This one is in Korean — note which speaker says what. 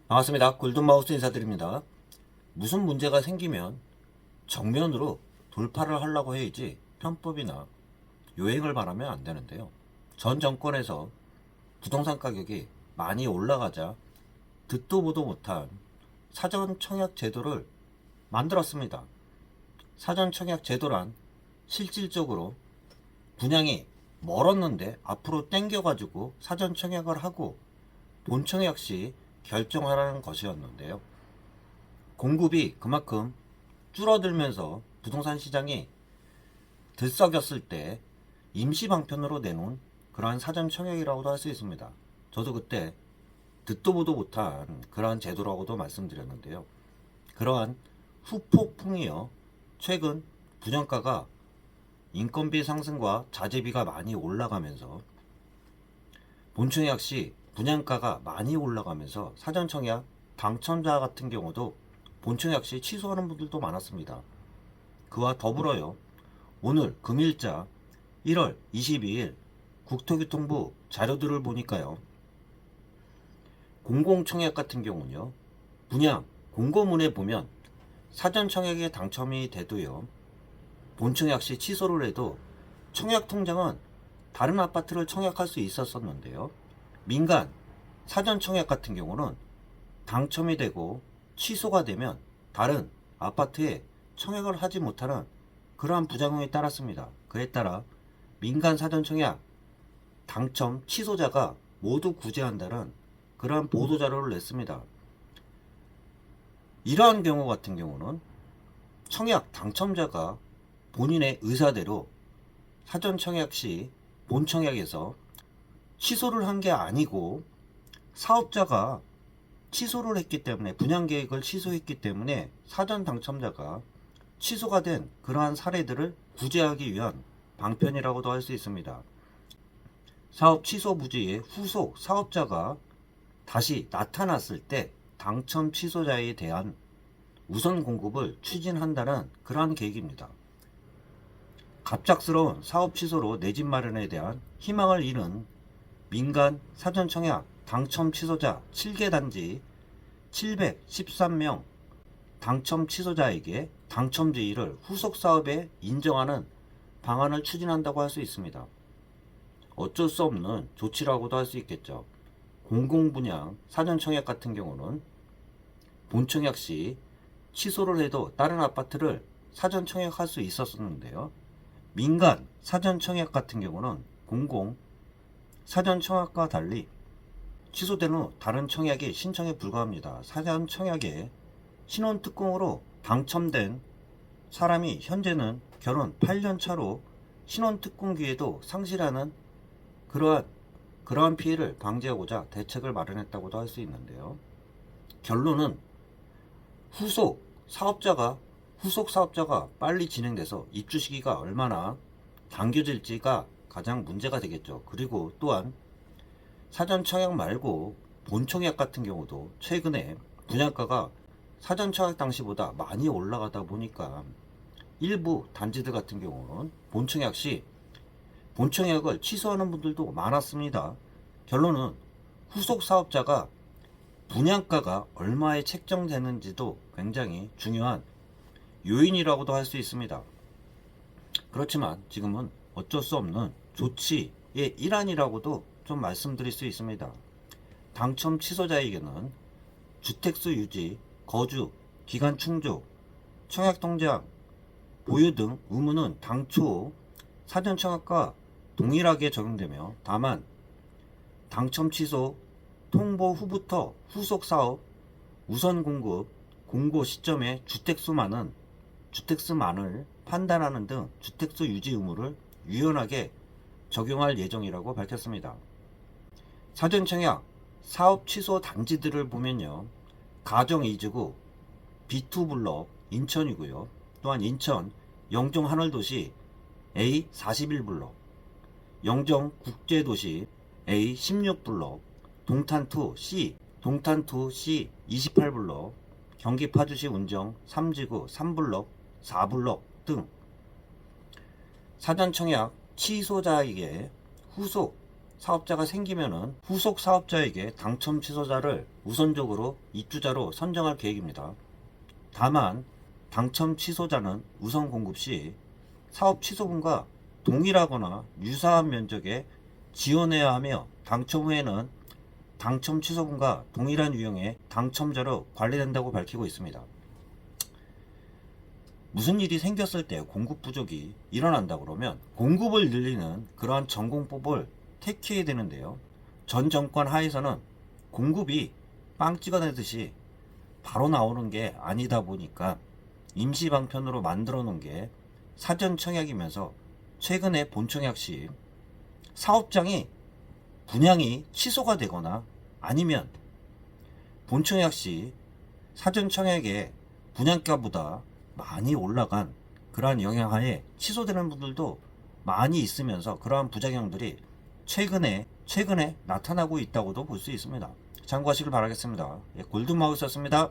Speaker 1: 반갑습니다. 골든마우스 인사드립니다. 무슨 문제가 생기면 정면으로 돌파를 하려고 해야지 편법이나 요행을 바라면 안 되는데요. 전 정권에서 부동산 가격이 많이 올라가자 듣도 보도 못한 사전 청약 제도를 만들었습니다. 사전 청약 제도란 실질적으로 분양이 멀었는데 앞으로 땡겨가지고 사전 청약을 하고 본 청약 시 결정하라는 것이었는데요. 공급이 그만큼 줄어들면서 부동산 시장이 들썩였을 때 임시 방편으로 내놓은 그러한 사전 청약이라고도 할 수 있습니다. 저도 그때 듣도 보도 못한 그러한 제도라고도 말씀드렸는데요. 그러한 후폭풍이요. 최근 분양가가 인건비 상승과 자재비가 많이 올라가면서 본청약 시 분양가가 많이 올라가면서 사전청약 당첨자 같은 경우도 본청약 시 취소하는 분들도 많았습니다. 그와 더불어요. 오늘 금일자 1월 22일 국토교통부 자료들을 보니까요. 공공청약 같은 경우는요. 분양 공고문에 보면 사전청약에 당첨이 돼도요. 본청약 시 취소를 해도 청약통장은 다른 아파트를 청약할 수 있었었는데요. 민간 사전청약 같은 경우는 당첨이 되고 취소가 되면 다른 아파트에 청약을 하지 못하는 그러한 부작용이 따랐습니다. 그에 따라 민간 사전청약 당첨 취소자가 모두 구제한다는 그러한 보도자료를 냈습니다. 이러한 경우 같은 경우는 청약 당첨자가 본인의 의사대로 사전청약 시 본청약에서 취소를 한 게 아니고 사업자가 취소를 했기 때문에 분양계획을 취소했기 때문에 사전 당첨자가 취소가 된 그러한 사례들을 구제하기 위한 방편이라고도 할 수 있습니다. 사업 취소 부지의 후속 사업자가 다시 나타났을 때 당첨 취소자에 대한 우선 공급을 추진한다는 그러한 계획입니다. 갑작스러운 사업 취소로 내 집 마련에 대한 희망을 잃은 민간 사전청약 당첨 취소자 7개 단지 713명 당첨 취소자에게 당첨 제의를 후속 사업에 인정하는 방안을 추진한다고 할 수 있습니다. 어쩔 수 없는 조치라고도 할 수 있겠죠. 공공분양 사전청약 같은 경우는 본청약 시 취소를 해도 다른 아파트를 사전청약할 수 있었는데요. 민간 사전청약 같은 경우는 공공 사전청약과 달리 취소된 후 다른 청약이 신청에 불과합니다. 사전청약에 신혼특공으로 당첨된 사람이 현재는 결혼 8년 차로 신혼특공 기회도 상실하는 그러한 피해를 방지하고자 대책을 마련했다고도 할 수 있는데요. 결론은 후속 사업자가 빨리 진행돼서 입주 시기가 얼마나 당겨질지가 가장 문제가 되겠죠. 그리고 또한 사전 청약 말고 본 청약 같은 경우도 최근에 분양가가 사전 청약 당시보다 많이 올라가다 보니까 일부 단지들 같은 경우는 본 청약 시 본 청약을 취소하는 분들도 많았습니다. 결론은 후속 사업자가 분양가가 얼마에 책정되는지도 굉장히 중요한 요인이라고도 할 수 있습니다. 그렇지만 지금은 어쩔 수 없는 조치의 일환이라고도 좀 말씀드릴 수 있습니다. 당첨 취소자에게는 주택수 유지, 거주, 기간 충족, 청약통장, 보유 등 의무는 당초 사전청약과 동일하게 적용되며 다만 당첨 취소, 통보 후부터 후속 사업, 우선 공급, 공고 시점에 주택수만을 판단하는 등 주택수 유지 의무를 유연하게 적용할 예정이라고 밝혔습니다. 사전청약 사업 취소 단지들을 보면요. 가정 이지구 B2블럭 인천이고요. 또한 인천 영종 하늘도시 A41블럭, 영정 국제도시 A16블럭, 동탄2 C 28블럭, 경기 파주시 운정 3지구 3블럭, 4블럭 등 사전청약 취소자에게 후속 사업자가 생기면은 후속 사업자에게 당첨 취소자를 우선적으로 입주자로 선정할 계획입니다. 다만 당첨 취소자는 우선 공급 시 사업 취소분과 동일하거나 유사한 면적에 지원해야 하며 당첨 후에는 당첨 취소분과 동일한 유형의 당첨자로 관리된다고 밝히고 있습니다. 무슨 일이 생겼을 때 공급 부족이 일어난다 그러면 공급을 늘리는 그러한 전공법을 택해야 되는데요. 전 정권 하에서는 공급이 빵 찍어내듯이 바로 나오는 게 아니다 보니까 임시 방편으로 만들어 놓은 게 사전 청약이면서 최근에 본청약 시 사업장이 분양이 취소가 되거나 아니면 본청약 시 사전 청약의 분양가보다 많이 올라간 그러한 영향하에 취소되는 분들도 많이 있으면서 그러한 부작용들이 최근에 나타나고 있다고도 볼 수 있습니다. 참고하시길 바라겠습니다. 골든마우스였습니다.